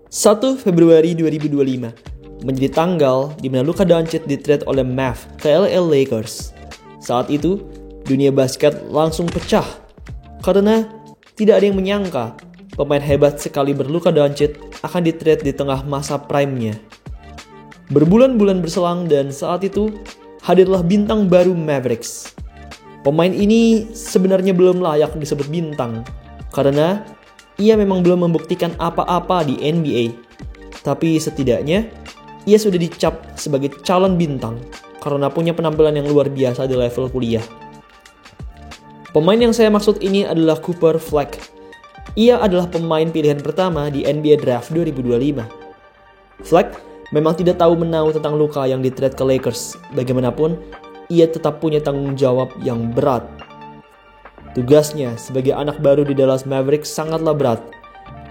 1 Februari 2025 menjadi tanggal di mana Luka Doncic di-trade oleh Mavs ke LA Lakers. Saat itu, dunia basket langsung pecah karena tidak ada yang menyangka pemain hebat sekali Luka Doncic akan di-trade di tengah masa prime-nya. Berbulan-bulan berselang dan saat itu hadirlah bintang baru Mavericks. Pemain ini sebenarnya belum layak disebut bintang karena ia memang belum membuktikan apa-apa di NBA. Tapi setidaknya ia sudah dicap sebagai calon bintang karena punya penampilan yang luar biasa di level kuliah. Pemain yang saya maksud ini adalah Cooper Fleck. Ia adalah pemain pilihan pertama di NBA Draft 2025. Fleck memang tidak tahu menahu tentang Luka yang di-trade ke Lakers. Bagaimanapun, ia tetap punya tanggung jawab yang berat. Tugasnya sebagai anak baru di Dallas Mavericks sangatlah berat.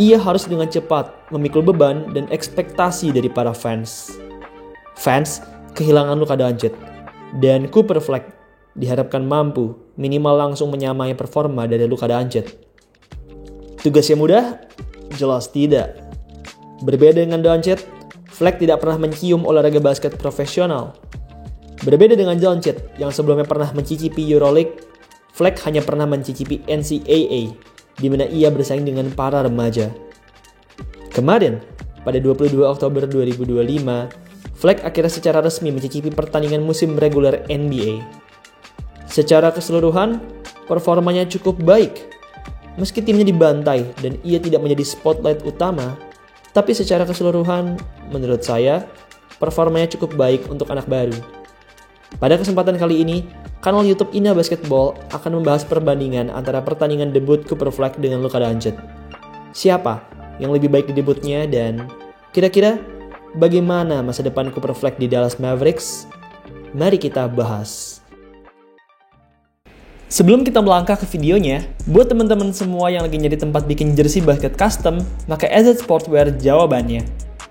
Ia harus dengan cepat memikul beban dan ekspektasi dari para fans. Fans kehilangan Luka Doncic dan Cooper Fleck diharapkan mampu minimal langsung menyamai performa dari Luka Doncic. Tugasnya mudah? Jelas tidak. Berbeda dengan Doncic, Fleck tidak pernah mencium olahraga basket profesional. Berbeda dengan Doncic yang sebelumnya pernah mencicipi EuroLeague, Fleck hanya pernah mencicipi NCAA, di mana ia bersaing dengan para remaja. Kemarin, pada 22 Oktober 2025, Fleck akhirnya secara resmi mencicipi pertandingan musim reguler NBA. Secara keseluruhan, performanya cukup baik. Meski timnya dibantai dan ia tidak menjadi spotlight utama, tapi secara keseluruhan, menurut saya, performanya cukup baik untuk anak baru. Pada kesempatan kali ini, kanal YouTube Ina Basketball akan membahas perbandingan antara pertandingan debut Cooper Fleck dengan Luka Doncic. Siapa yang lebih baik di debutnya dan kira-kira bagaimana masa depan Cooper Fleck di Dallas Mavericks? Mari kita bahas. Sebelum kita melangkah ke videonya, buat teman-teman semua yang lagi nyari tempat bikin jersey basket custom, maka AZ Sportswear jawabannya.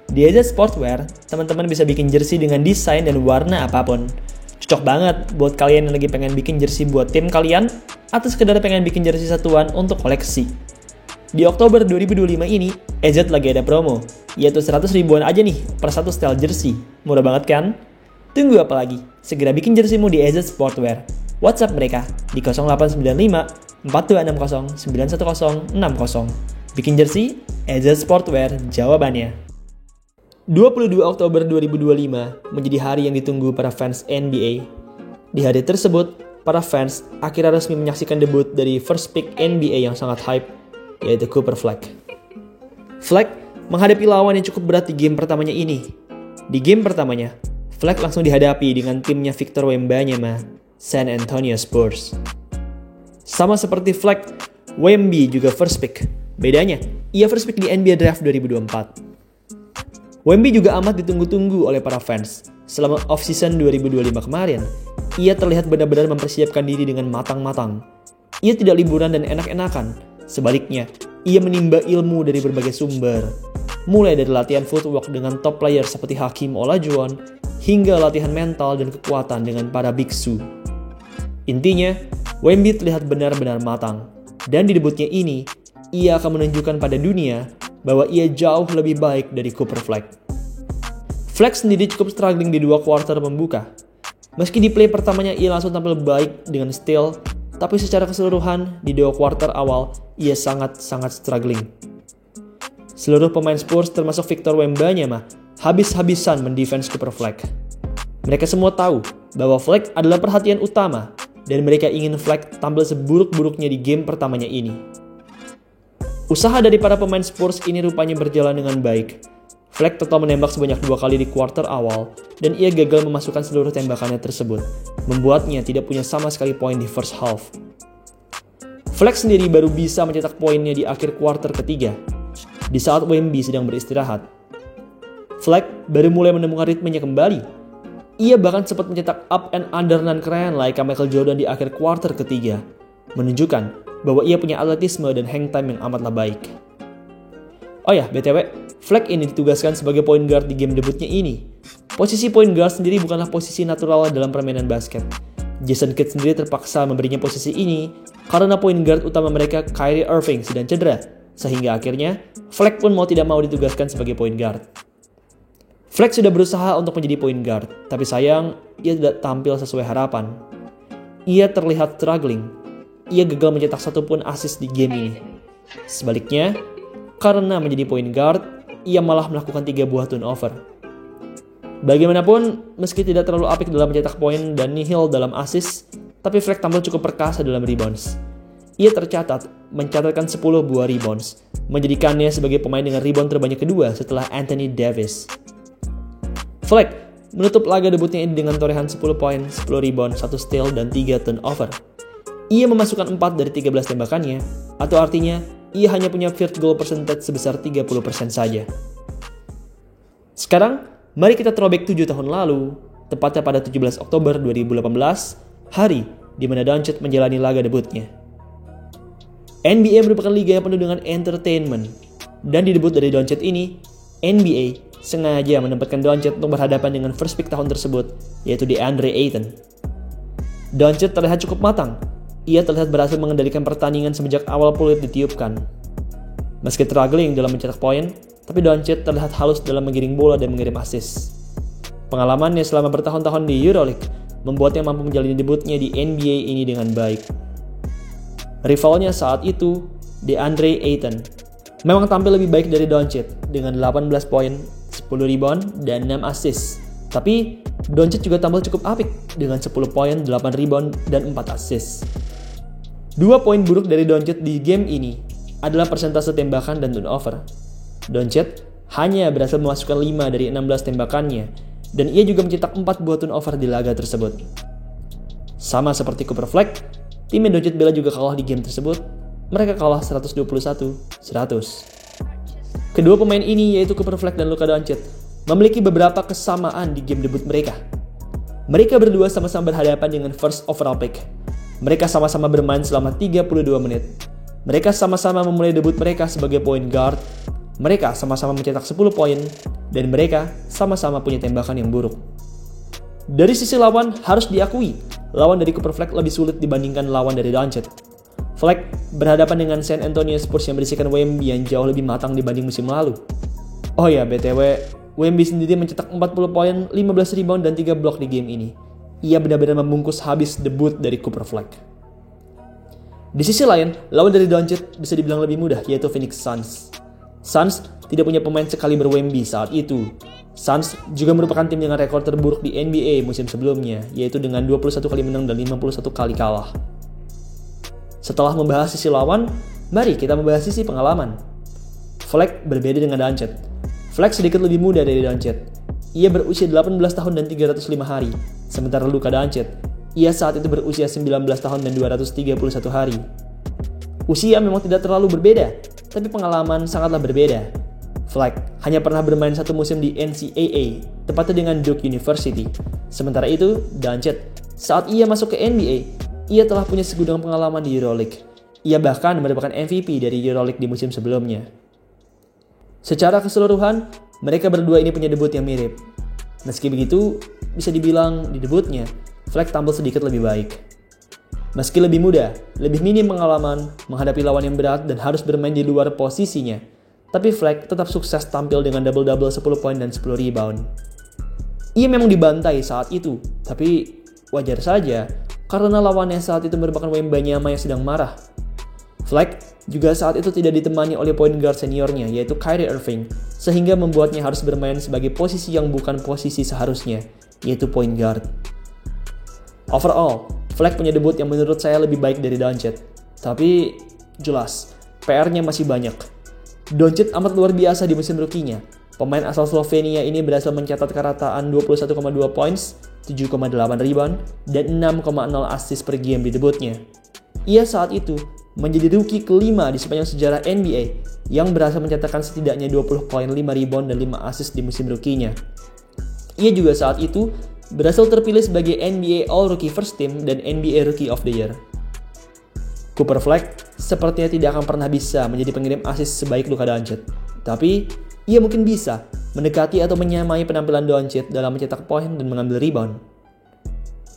Di AZ Sportswear, teman-teman bisa bikin jersey dengan desain dan warna apapun. Cocok banget buat kalian yang lagi pengen bikin jersey buat tim kalian atau sekedar pengen bikin jersey satuan untuk koleksi. Di Oktober 2025 ini, AZ lagi ada promo, yaitu 100 ribuan aja nih per satu style jersey. Murah banget kan? Tunggu apa lagi? Segera bikin jerseymu di AZ Sportswear. WhatsApp mereka di 0895 4260 91060. Bikin jersey, AZ Sportswear jawabannya. 22 Oktober 2025 menjadi hari yang ditunggu para fans NBA. Di hari tersebut, para fans akhirnya resmi menyaksikan debut dari first pick NBA yang sangat hype, yaitu Cooper Fleck. Fleck menghadapi lawan yang cukup berat di game pertamanya ini. Di game pertamanya, Fleck langsung dihadapi dengan timnya Victor Wembanyama, San Antonio Spurs. Sama seperti Fleck, Wemby juga first pick. Bedanya, ia first pick di NBA Draft 2024. Wemby juga amat ditunggu-tunggu oleh para fans. Selama off-season 2025 kemarin, ia terlihat benar-benar mempersiapkan diri dengan matang-matang. Ia tidak liburan dan enak-enakan. Sebaliknya, ia menimba ilmu dari berbagai sumber. Mulai dari latihan footwork dengan top player seperti Hakeem Olajuwon, hingga latihan mental dan kekuatan dengan para biksu. Intinya, Wemby terlihat benar-benar matang. Dan di debutnya ini, ia akan menunjukkan pada dunia bahwa ia jauh lebih baik dari Cooper Fleck. Fleck sendiri cukup struggling di 2 kuarter pembuka. Meski di play pertamanya ia langsung tampil baik dengan steal, tapi secara keseluruhan di 2 kuarter awal ia sangat-sangat struggling. Seluruh pemain Spurs termasuk Victor Wembanyama habis-habisan mendefense Cooper Fleck. Mereka semua tahu bahwa Fleck adalah perhatian utama dan mereka ingin Fleck tampil seburuk-buruknya di game pertamanya ini. Usaha dari para pemain Spurs ini rupanya berjalan dengan baik. Fleck total menembak sebanyak 2 kali di kuarter awal dan ia gagal memasukkan seluruh tembakannya tersebut, membuatnya tidak punya sama sekali poin di first half. Fleck sendiri baru bisa mencetak poinnya di akhir kuarter ketiga, di saat Wemby sedang beristirahat. Fleck baru mulai menemukan ritmenya kembali. Ia bahkan sempat mencetak up and under non keren like Michael Jordan di akhir kuarter ketiga, menunjukkan bahwa ia punya atletisme dan hang time yang amatlah baik. Oh ya, BTW, Fleck ini ditugaskan sebagai point guard di game debutnya ini. Posisi point guard sendiri bukanlah posisi natural dalam permainan basket. Jason Kidd sendiri terpaksa memberinya posisi ini karena point guard utama mereka Kyrie Irving sedang cedera. Sehingga akhirnya, Fleck pun mau tidak mau ditugaskan sebagai point guard. Fleck sudah berusaha untuk menjadi point guard, tapi sayang, ia tidak tampil sesuai harapan. Ia terlihat struggling. Ia gagal mencetak satupun assist di game ini. Sebaliknya, karena menjadi point guard, ia malah melakukan 3 buah turnover. Bagaimanapun, meski tidak terlalu apik dalam mencetak poin dan nihil dalam assist, tapi Fleck tampil cukup perkasa dalam rebounds. Ia mencatatkan 10 buah rebounds, menjadikannya sebagai pemain dengan rebound terbanyak kedua setelah Anthony Davis. Fleck menutup laga debutnya ini dengan torehan 10 poin, 10 rebound, 1 steal, dan 3 turnover. Ia memasukkan 4 dari 13 tembakannya, atau artinya ia hanya punya field goal percentage sebesar 30% saja. Sekarang, mari kita throwback 7 tahun lalu, tepatnya pada 17 Oktober 2018, hari di mana Doncic menjalani laga debutnya. NBA merupakan liga yang penuh dengan entertainment, dan di debut dari Doncic ini, NBA sengaja menempatkan Doncic untuk berhadapan dengan first pick tahun tersebut, yaitu DeAndre Ayton. Doncic terlihat cukup matang. Ia terlihat berhasil mengendalikan pertandingan semenjak awal peluit ditiupkan. Meski struggling dalam mencetak poin, tapi Doncic terlihat halus dalam menggiring bola dan mengirim assist. Pengalamannya selama bertahun-tahun di EuroLeague membuatnya mampu menjalani debutnya di NBA ini dengan baik. Rivalnya saat itu, DeAndre Ayton, memang tampil lebih baik dari Doncic dengan 18 poin, 10 rebound, dan 6 assist. Tapi Doncic juga tampil cukup apik dengan 10 poin, 8 rebound, dan 4 assist. 2 poin buruk dari Doncic di game ini adalah persentase tembakan dan turnover. Doncic hanya berhasil memasukkan 5 dari 16 tembakannya, dan ia juga mencetak 4 buah turnover di laga tersebut. Sama seperti Cooper Fleck, tim Doncic bela juga kalah di game tersebut. Mereka kalah 121-100. Kedua pemain ini, yaitu Cooper Fleck dan Luka Doncic, memiliki beberapa kesamaan di game debut mereka. Mereka berdua sama-sama berhadapan dengan first overall pick. Mereka sama-sama bermain selama 32 menit. Mereka sama-sama memulai debut mereka sebagai point guard. Mereka sama-sama mencetak 10 poin, dan mereka sama-sama punya tembakan yang buruk. Dari sisi lawan, harus diakui, lawan dari Cooper Fleck lebih sulit dibandingkan lawan dari Doncic. Fleck berhadapan dengan San Antonio Spurs yang berisikan Wemby yang jauh lebih matang dibanding musim lalu. Oh ya, BTW, Wemby sendiri mencetak 40 poin, 15 rebound, dan 3 blok di game ini. Ia benar-benar membungkus habis debut dari Cooper Fleck. Di sisi lain, lawan dari Doncic bisa dibilang lebih mudah, yaitu Phoenix Suns. Suns tidak punya pemain sekaliber Wemby saat itu. Suns juga merupakan tim dengan rekor terburuk di NBA musim sebelumnya, yaitu dengan 21 kali menang dan 51 kali kalah. Setelah membahas sisi lawan, mari kita membahas sisi pengalaman. Fleck berbeda dengan Doncic. Fleck sedikit lebih muda dari Doncic. Ia berusia 18 tahun dan 305 hari, sementara Luka Doncic, ia saat itu berusia 19 tahun dan 231 hari. Usia memang tidak terlalu berbeda, tapi pengalaman sangatlah berbeda. Fleck hanya pernah bermain satu musim di NCAA, tepatnya dengan Duke University. Sementara itu, Doncic, saat ia masuk ke NBA, ia telah punya segudang pengalaman di EuroLeague. Ia bahkan merupakan MVP dari EuroLeague di musim sebelumnya. Secara keseluruhan, mereka berdua ini punya debut yang mirip. Meski begitu, bisa dibilang di debutnya, Fleck tampil sedikit lebih baik. Meski lebih muda, lebih minim pengalaman, menghadapi lawan yang berat dan harus bermain di luar posisinya, tapi Fleck tetap sukses tampil dengan double-double 10 poin dan 10 rebound. Ia memang dibantai saat itu, tapi wajar saja karena lawannya saat itu merupakan Wembanyama yang sedang marah. Fleck juga saat itu tidak ditemani oleh point guard seniornya, yaitu Kyrie Irving, sehingga membuatnya harus bermain sebagai posisi yang bukan posisi seharusnya, yaitu point guard. Overall, Fleck punya debut yang menurut saya lebih baik dari Doncic, tapi jelas, PR-nya masih banyak. Doncic amat luar biasa di musim rookie-nya. Pemain asal Slovenia ini berhasil mencatat kerataan 21,2 points, 7,8 rebound, dan 6,0 assist per game di debutnya. Ia saat itu menjadi rookie kelima di sepanjang sejarah NBA yang berhasil mencatatkan setidaknya 20 poin, 5 rebound, dan 5 assist di musim rookie-nya. Ia juga saat itu berhasil terpilih sebagai NBA All-Rookie First Team dan NBA Rookie of the Year. Cooper Fleck sepertinya tidak akan pernah bisa menjadi pengirim assist sebaik Luka Doncic, tapi ia mungkin bisa mendekati atau menyamai penampilan Doncic dalam mencetak poin dan mengambil rebound.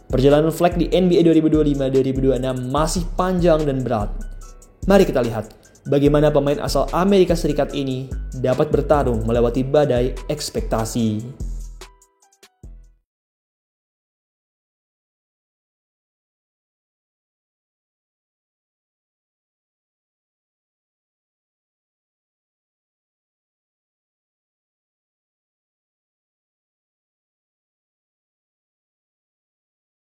Perjalanan Fleck di NBA 2025-2026 masih panjang dan berat. Mari kita lihat bagaimana pemain asal Amerika Serikat ini dapat bertarung melewati badai ekspektasi.